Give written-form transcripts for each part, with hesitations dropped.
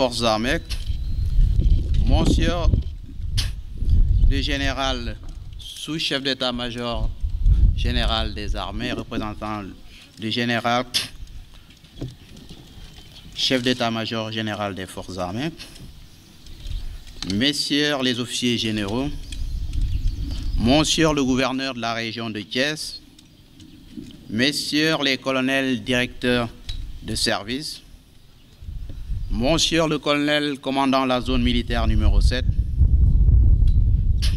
Forces armées, Monsieur le général sous-chef d'état-major général des armées, représentant le général chef d'état-major général des Forces armées, Messieurs les officiers généraux, Monsieur le gouverneur de la région de Thiès, Messieurs les colonels directeurs de service, Monsieur le colonel commandant la zone militaire numéro 7,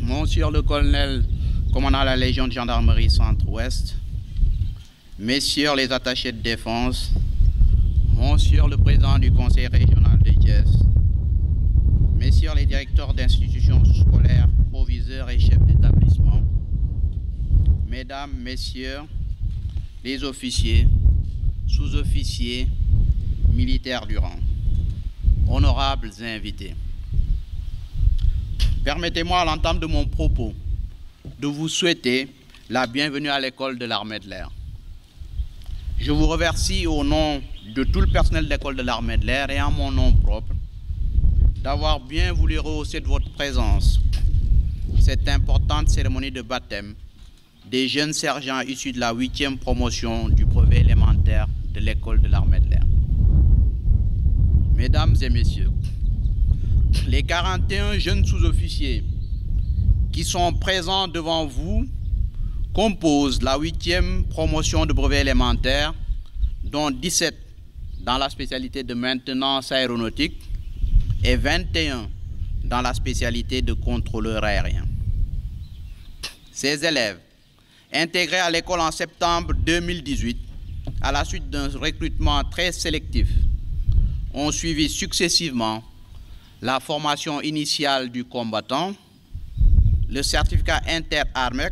Monsieur le colonel commandant la Légion de gendarmerie centre-ouest, Messieurs les attachés de défense, Monsieur le président du conseil régional de Thiès, Messieurs les directeurs d'institutions scolaires, proviseurs et chefs d'établissement, Mesdames, Messieurs les officiers, sous-officiers, militaires du rang, honorables invités. Permettez-moi à l'entame de mon propos de vous souhaiter la bienvenue à l'école de l'armée de l'air. Je vous remercie au nom de tout le personnel de l'école de l'armée de l'air et en mon nom propre d'avoir bien voulu rehausser de votre présence cette importante cérémonie de baptême des jeunes sergents issus de la 8e promotion du brevet élémentaire de l'école de l'armée de l'air. Mesdames et messieurs, les 41 jeunes sous-officiers qui sont présents devant vous composent la 8e promotion de brevet élémentaire, dont 17 dans la spécialité de maintenance aéronautique et 21 dans la spécialité de contrôleur aérien. Ces élèves, intégrés à l'école en septembre 2018, à la suite d'un recrutement très sélectif, ont suivi successivement la formation initiale du combattant, le certificat interarmées,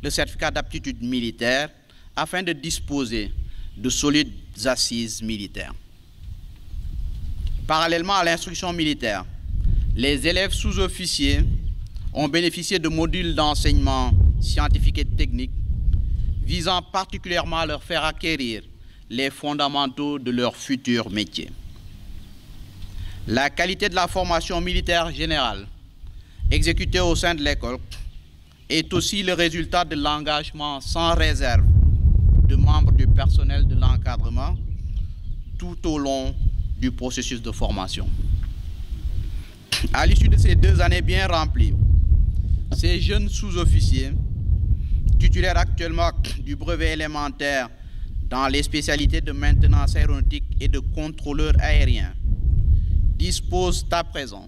le certificat d'aptitude militaire, afin de disposer de solides assises militaires. Parallèlement à l'instruction militaire, les élèves sous-officiers ont bénéficié de modules d'enseignement scientifique et technique visant particulièrement à leur faire acquérir les fondamentaux de leur futur métier. La qualité de la formation militaire générale exécutée au sein de l'école est aussi le résultat de l'engagement sans réserve de membres du personnel de l'encadrement tout au long du processus de formation. À l'issue de ces 2 années bien remplies, ces jeunes sous-officiers, titulaires actuellement du brevet élémentaire dans les spécialités de maintenance aéronautique et de contrôleur aérien, disposent à présent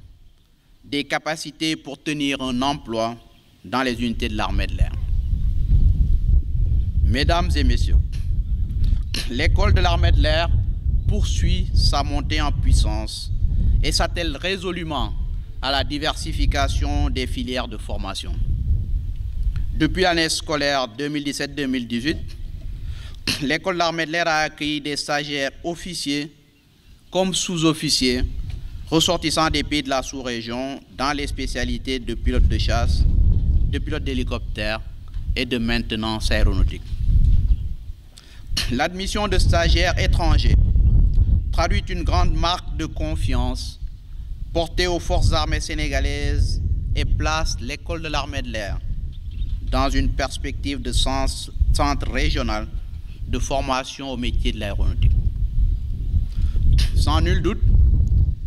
des capacités pour tenir un emploi dans les unités de l'armée de l'air. Mesdames et messieurs, l'école de l'armée de l'air poursuit sa montée en puissance et s'attelle résolument à la diversification des filières de formation. Depuis l'année scolaire 2017-2018, l'école de l'armée de l'air a accueilli des stagiaires officiers comme sous-officiers ressortissants des pays de la sous-région dans les spécialités de pilote de chasse, de pilote d'hélicoptère et de maintenance aéronautique. L'admission de stagiaires étrangers traduit une grande marque de confiance portée aux forces armées sénégalaises et place l'école de l'armée de l'air dans une perspective de centre régional de formation au métier de l'aéronautique. Sans nul doute,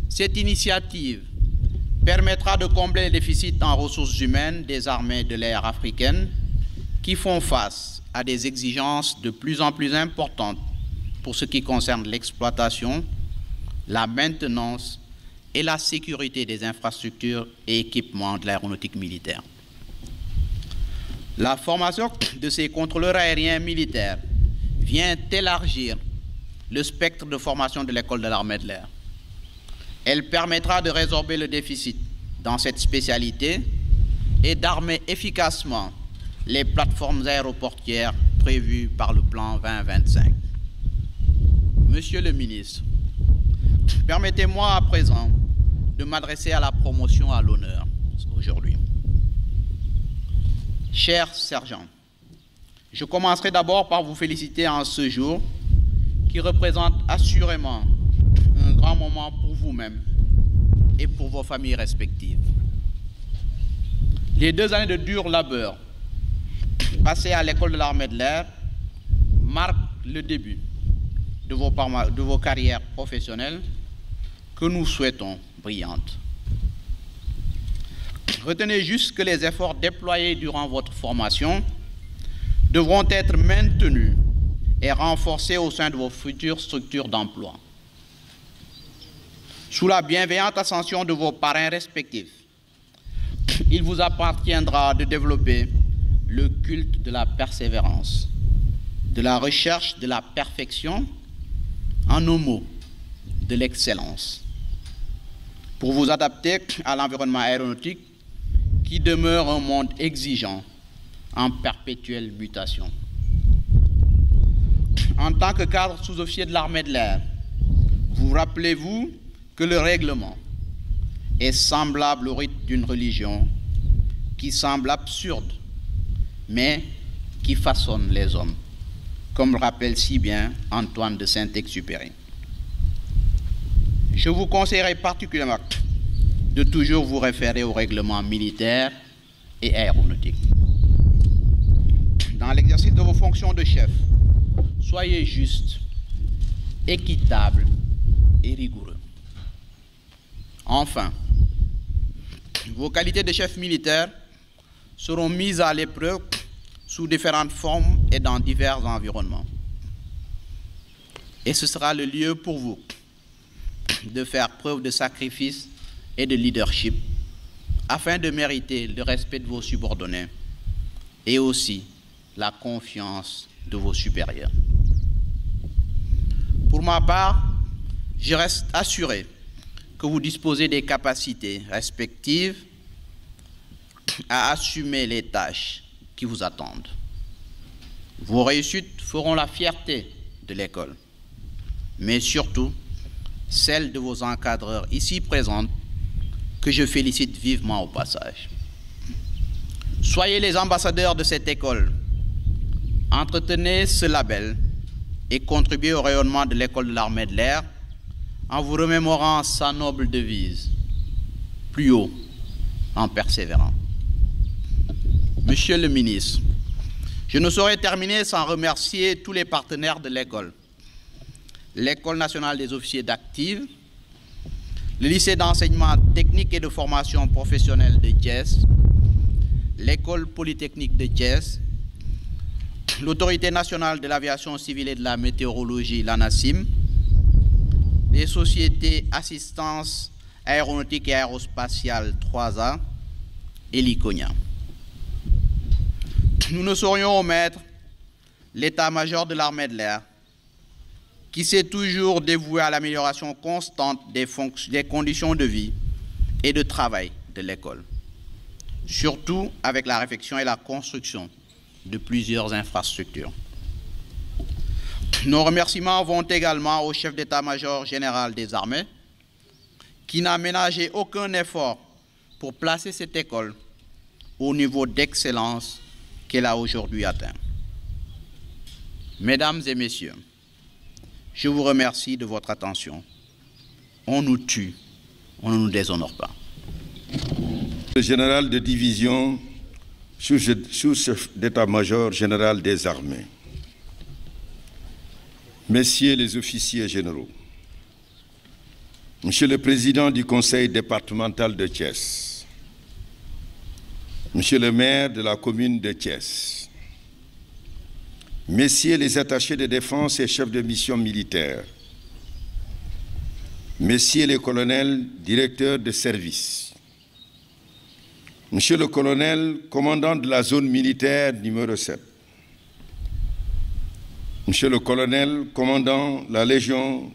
cette initiative permettra de combler les déficits en ressources humaines des armées de l'air africaines qui font face à des exigences de plus en plus importantes pour ce qui concerne l'exploitation, la maintenance et la sécurité des infrastructures et équipements de l'aéronautique militaire. La formation de ces contrôleurs aériens militaires vient élargir le spectre de formation de l'école de l'armée de l'air. Elle permettra de résorber le déficit dans cette spécialité et d'armer efficacement les plateformes aéroportières prévues par le plan 2025. Monsieur le ministre, permettez-moi à présent de m'adresser à la promotion à l'honneur aujourd'hui. Chers sergents, je commencerai d'abord par vous féliciter en ce jour qui représente assurément un grand moment pour vous-même et pour vos familles respectives. Les 2 années de dur labeur passées à l'école de l'armée de l'air marquent le début de vos carrières professionnelles que nous souhaitons brillantes. Retenez juste que les efforts déployés durant votre formation devront être maintenus et renforcés au sein de vos futures structures d'emploi. Sous la bienveillante ascension de vos parrains respectifs, il vous appartiendra de développer le culte de la persévérance, de la recherche de la perfection, en un mot, de l'excellence, pour vous adapter à l'environnement aéronautique qui demeure un monde exigeant en perpétuelle mutation. En tant que cadre sous-officier de l'armée de l'air, vous rappelez-vous que le règlement est semblable au rite d'une religion qui semble absurde, mais qui façonne les hommes, comme le rappelle si bien Antoine de Saint-Exupéry. Je vous conseillerais particulièrement de toujours vous référer au règlement militaire et aéronautique. Dans l'exercice de vos fonctions de chef, soyez juste, équitable et rigoureux. Enfin, vos qualités de chef militaire seront mises à l'épreuve sous différentes formes et dans divers environnements. Et ce sera le lieu pour vous de faire preuve de sacrifice et de leadership afin de mériter le respect de vos subordonnés et aussi la confiance de vos supérieurs. Pour ma part, je reste assuré que vous disposez des capacités respectives à assumer les tâches qui vous attendent. Vos réussites feront la fierté de l'école, mais surtout celle de vos encadreurs ici présents, que je félicite vivement au passage. Soyez les ambassadeurs de cette école. Entretenez ce label et contribuez au rayonnement de l'école de l'armée de l'air en vous remémorant sa noble devise, plus haut en persévérant. Monsieur le ministre, je ne saurais terminer sans remercier tous les partenaires de l'école. L'École nationale des officiers d'active, le lycée d'enseignement technique et de formation professionnelle de Thiès, l'École polytechnique de Thiès, l'Autorité nationale de l'aviation civile et de la météorologie, l'ANACIM, les sociétés assistance aéronautique et aérospatiale 3A et l'ICONIA. Nous ne saurions omettre l'état-major de l'armée de l'air, qui s'est toujours dévoué à l'amélioration constante des conditions de vie et de travail de l'école, surtout avec la réfection et la construction de plusieurs infrastructures. Nos remerciements vont également au chef d'état-major général des armées, qui n'a ménagé aucun effort pour placer cette école au niveau d'excellence qu'elle a aujourd'hui atteint. Mesdames et messieurs, je vous remercie de votre attention. On nous tue, on ne nous déshonore pas. Le général de division, sous-chef d'état-major général des armées, messieurs les officiers généraux, monsieur le président du conseil départemental de Thiès, monsieur le maire de la commune de Thiès, messieurs les attachés de défense et chefs de mission militaire, messieurs les colonels directeurs de service, monsieur le colonel commandant de la zone militaire numéro 7, monsieur le colonel commandant la Légion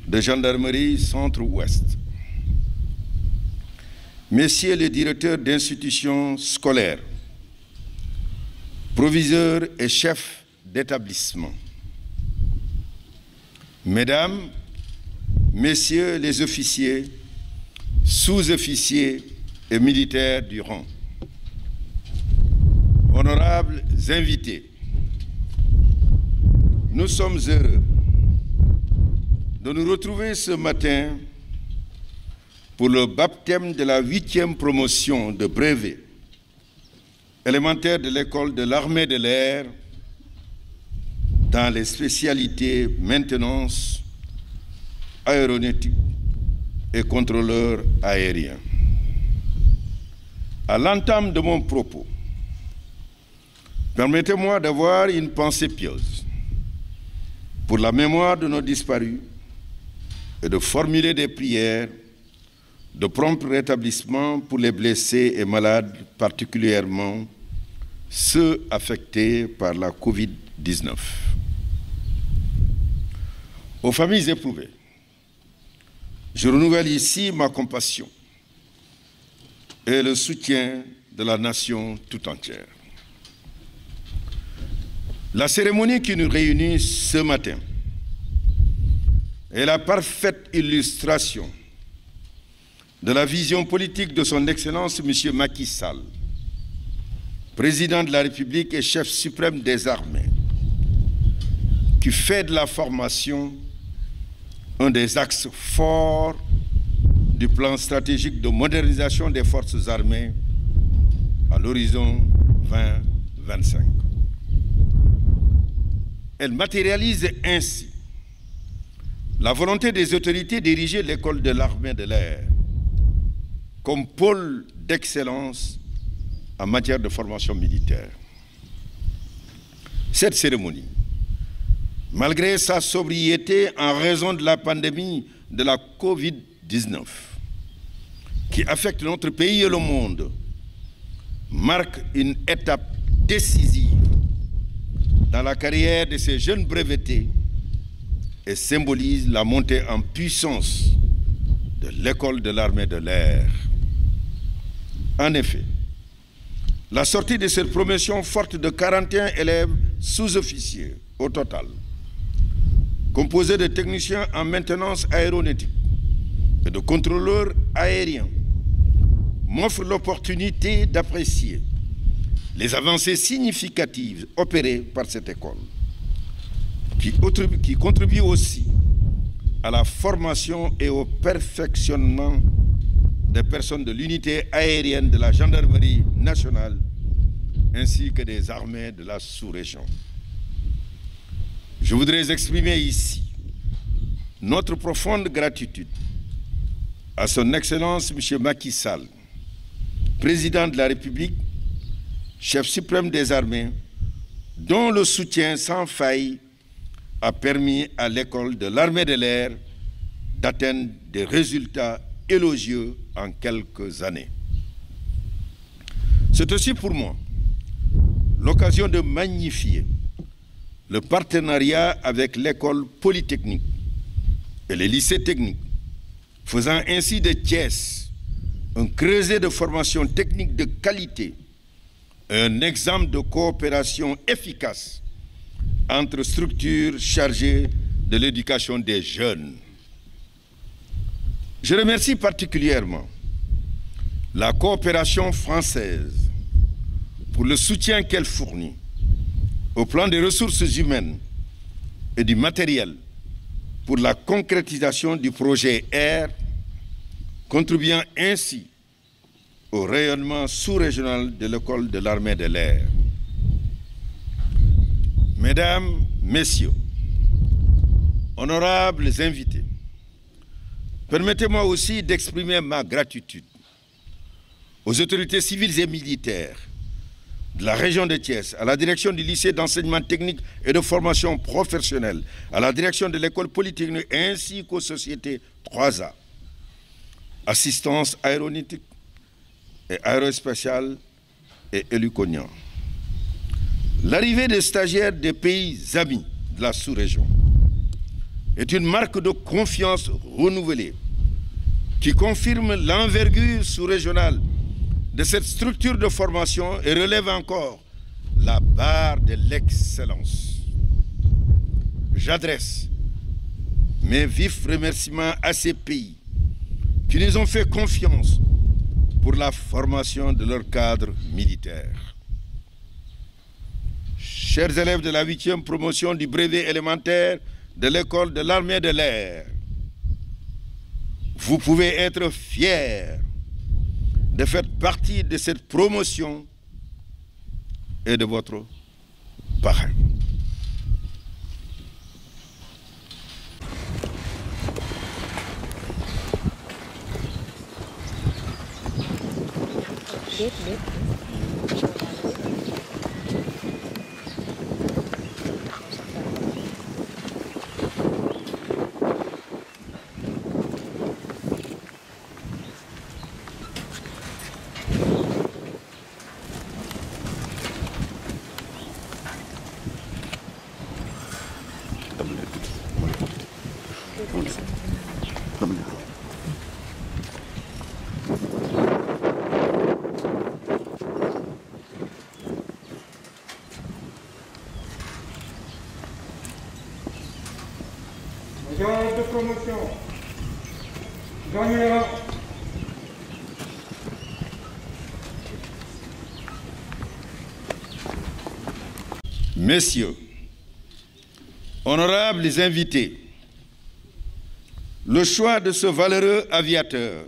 de gendarmerie centre-ouest, messieurs les directeurs d'institutions scolaires, proviseurs et chefs d'établissement, mesdames, messieurs les officiers, sous-officiers et militaires du rang, honorables invités, nous sommes heureux de nous retrouver ce matin pour le baptême de la 8e promotion de brevet élémentaire de l'école de l'armée de l'air dans les spécialités maintenance, aéronautique et contrôleur aérien. À l'entame de mon propos, permettez-moi d'avoir une pensée pieuse pour la mémoire de nos disparus et de formuler des prières de prompt rétablissement pour les blessés et malades, particulièrement ceux affectés par la Covid-19. Aux familles éprouvées, je renouvelle ici ma compassion et le soutien de la nation tout entière. La cérémonie qui nous réunit ce matin est la parfaite illustration de la vision politique de son Excellence M. Macky Sall, président de la République et chef suprême des armées, qui fait de la formation un des axes forts du plan stratégique de modernisation des forces armées à l'horizon 2025. Elle matérialise ainsi la volonté des autorités d'ériger l'école de l'armée de l'air comme pôle d'excellence en matière de formation militaire. Cette cérémonie, malgré sa sobriété en raison de la pandémie de la Covid-19, qui affecte notre pays et le monde, marque une étape décisive dans la carrière de ces jeunes brevetés et symbolise la montée en puissance de l'école de l'armée de l'air. En effet, la sortie de cette promotion forte de 41 élèves sous-officiers au total, composés de techniciens en maintenance aéronautique et de contrôleurs aériens, m'offre l'opportunité d'apprécier les avancées significatives opérées par cette école, qui contribue aussi à la formation et au perfectionnement des personnes de l'unité aérienne de la gendarmerie nationale ainsi que des armées de la sous-région. Je voudrais exprimer ici notre profonde gratitude à son Excellence M. Macky Sall, président de la République, chef suprême des armées, dont le soutien sans faille a permis à l'école de l'armée de l'air d'atteindre des résultats élogieux en quelques années. C'est aussi pour moi l'occasion de magnifier le partenariat avec l'école polytechnique et les lycées techniques, faisant ainsi de Thiès un creuset de formation technique de qualité, un exemple de coopération efficace entre structures chargées de l'éducation des jeunes. Je remercie particulièrement la coopération française pour le soutien qu'elle fournit au plan des ressources humaines et du matériel pour la concrétisation du projet Air, contribuant ainsi au rayonnement sous-régional de l'école de l'armée de l'air. Mesdames, Messieurs, honorables invités, permettez-moi aussi d'exprimer ma gratitude aux autorités civiles et militaires de la région de Thiès, à la direction du lycée d'enseignement technique et de formation professionnelle, à la direction de l'école polytechnique ainsi qu'aux sociétés 3A, assistance aéronautique et aérospatiale et Eluconian. L'arrivée des stagiaires des pays amis de la sous-région est une marque de confiance renouvelée qui confirme l'envergure sous-régionale de cette structure de formation et relève encore la barre de l'excellence. J'adresse mes vifs remerciements à ces pays qui nous ont fait confiance pour la formation de leurs cadres militaires. Chers élèves de la 8e promotion du brevet élémentaire de l'école de l'armée de l'air, vous pouvez être fiers de faire partie de cette promotion et de votre parrain. Agent de promotion, Jean Murat. Messieurs, honorables invités, le choix de ce valeureux aviateur,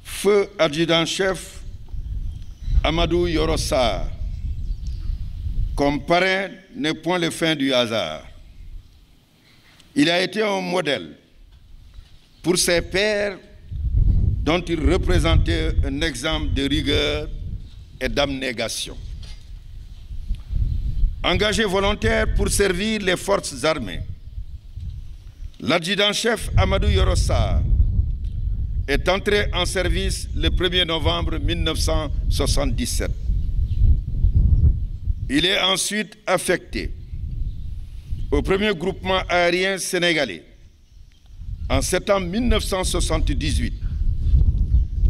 feu adjudant-chef Amadou Yoro Sarr, comme parrain n'est point le fin du hasard. Il a été un modèle pour ses pairs dont il représentait un exemple de rigueur et d'abnégation. Engagé volontaire pour servir les forces armées, l'adjudant-chef Amadou Yoro Sarr est entré en service le 1er novembre 1977. Il est ensuite affecté au premier groupement aérien sénégalais en septembre 1978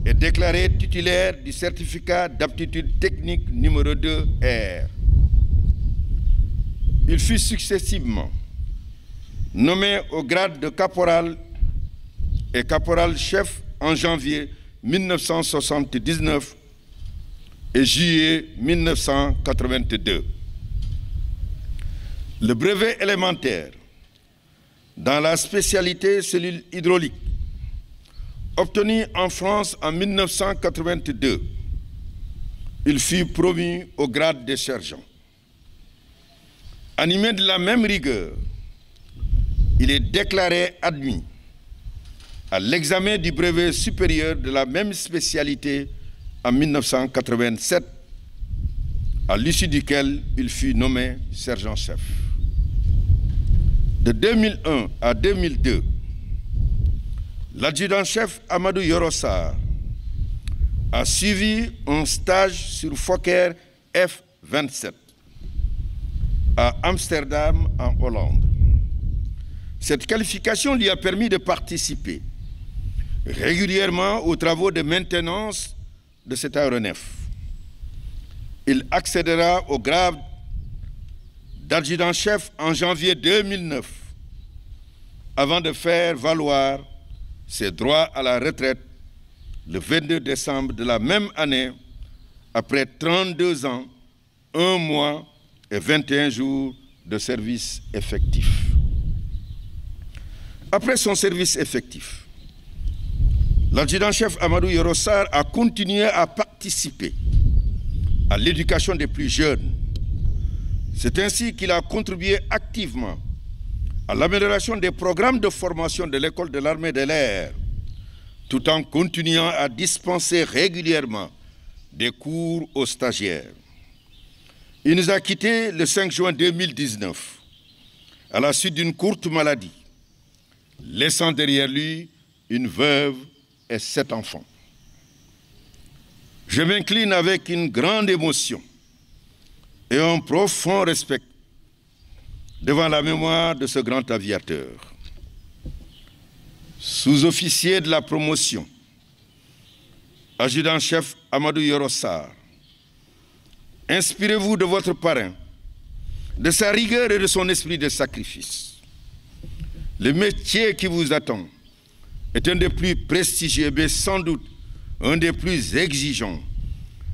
et déclaré titulaire du certificat d'aptitude technique numéro 2R. Il fut successivement nommé au grade de caporal et caporal-chef en janvier 1979 et juillet 1982. Le brevet élémentaire dans la spécialité cellule hydraulique, obtenu en France en 1982, il fut promu au grade de sergent. Animé de la même rigueur, il est déclaré admis à l'examen du brevet supérieur de la même spécialité en 1987, à l'issue duquel il fut nommé sergent-chef. De 2001 à 2002, l'adjudant-chef Amadou Yoro Sarr a suivi un stage sur Fokker F-27 à Amsterdam, en Hollande. Cette qualification lui a permis de participer régulièrement aux travaux de maintenance de cet aéronef. Il accédera au grade d'adjudant-chef en janvier 2009, avant de faire valoir ses droits à la retraite le 22 décembre de la même année, après 32 ans, 1 mois et 21 jours de service effectif. Après son service effectif, l'adjudant-chef Amadou Yoro Sarr a continué à participer à l'éducation des plus jeunes. C'est ainsi qu'il a contribué activement à l'amélioration des programmes de formation de l'école de l'armée de l'air, tout en continuant à dispenser régulièrement des cours aux stagiaires. Il nous a quittés le 5 juin 2019, à la suite d'une courte maladie, laissant derrière lui une veuve et 7 enfants. Je m'incline avec une grande émotion et un profond respect devant la mémoire de ce grand aviateur. Sous-officier de la promotion, adjudant-chef Amadou Yoro Sarr, inspirez-vous de votre parrain, de sa rigueur et de son esprit de sacrifice. Le métier qui vous attend est un des plus prestigieux, mais sans doute un des plus exigeants,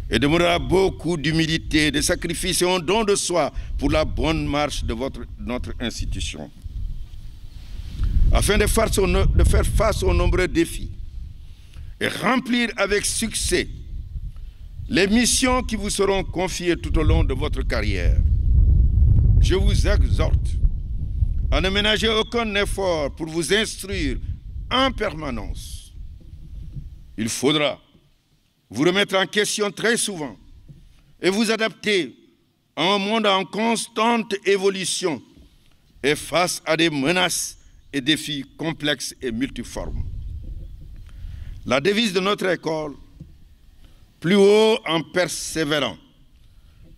et demandera beaucoup d'humilité, de sacrifice et un don de soi pour la bonne marche de notre institution. afin de faire face aux nombreux défis et remplir avec succès les missions qui vous seront confiées tout au long de votre carrière. Je vous exhorte à ne ménager aucun effort pour vous instruire en permanence. Il faudra vous remettre en question très souvent et vous adapter à un monde en constante évolution et face à des menaces et défis complexes et multiformes. La devise de notre école, plus haut en persévérant,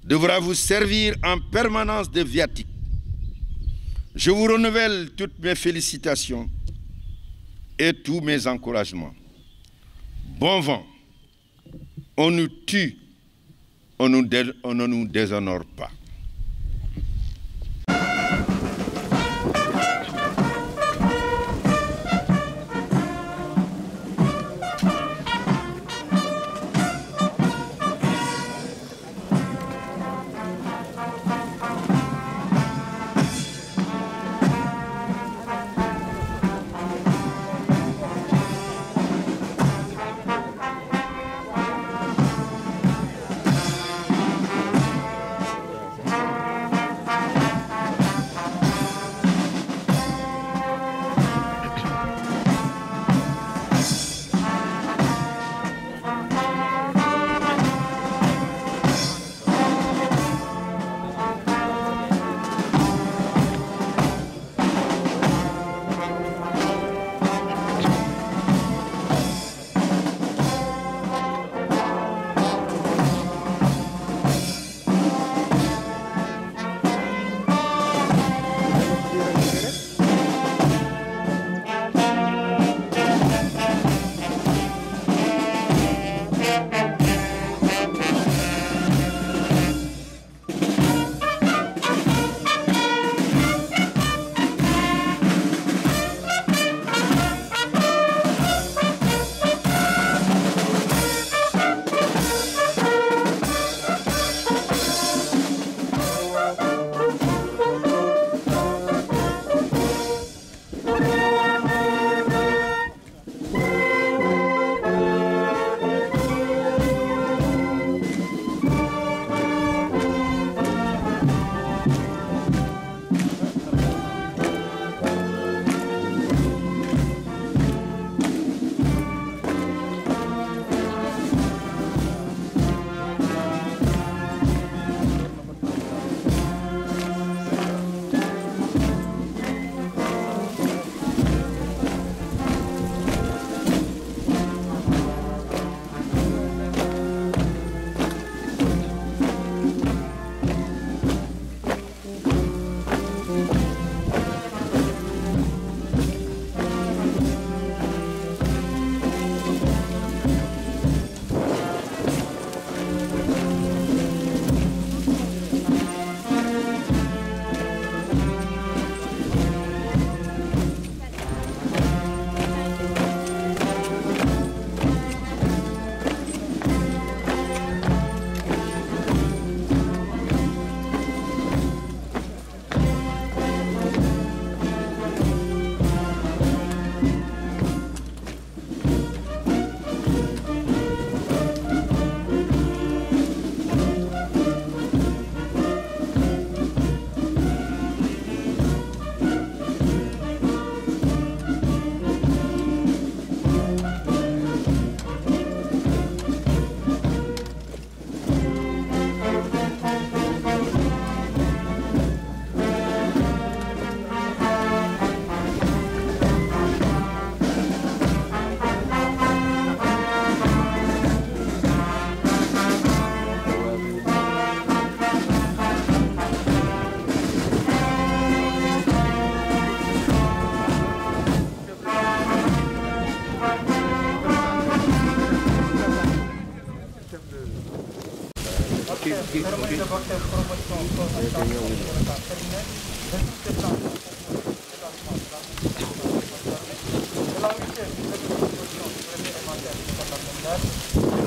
devra vous servir en permanence de viatique. Je vous renouvelle toutes mes félicitations et tous mes encouragements. Bon vent. On nous tue, on ne nous déshonore pas. Cérémonie de baptême, promotion, terminée. 28 septembre, établissement de la 8e promotion du premier élémentaire du départemental.